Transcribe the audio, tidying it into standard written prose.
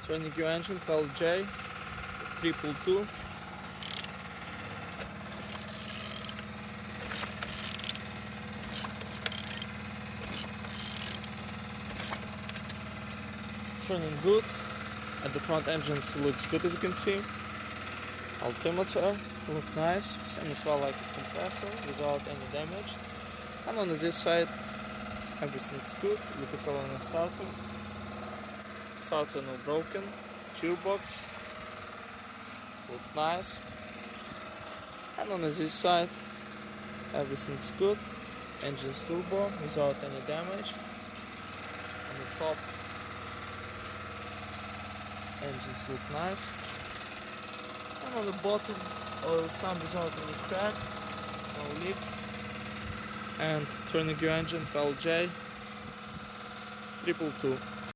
Turning your engine 12J 222. Turning good. At the front engines looks good, as you can see. Altimeter look nice, same as well like a compressor without any damage. And on this side everything's good. Look as well on the starter. Starter no broken. Gearbox look nice. And on this side everything's good. Engine's turbo without any damage. On the top engines look nice. And on the bottom oil sump without any cracks, no leaks. And turning your engine 12J 222.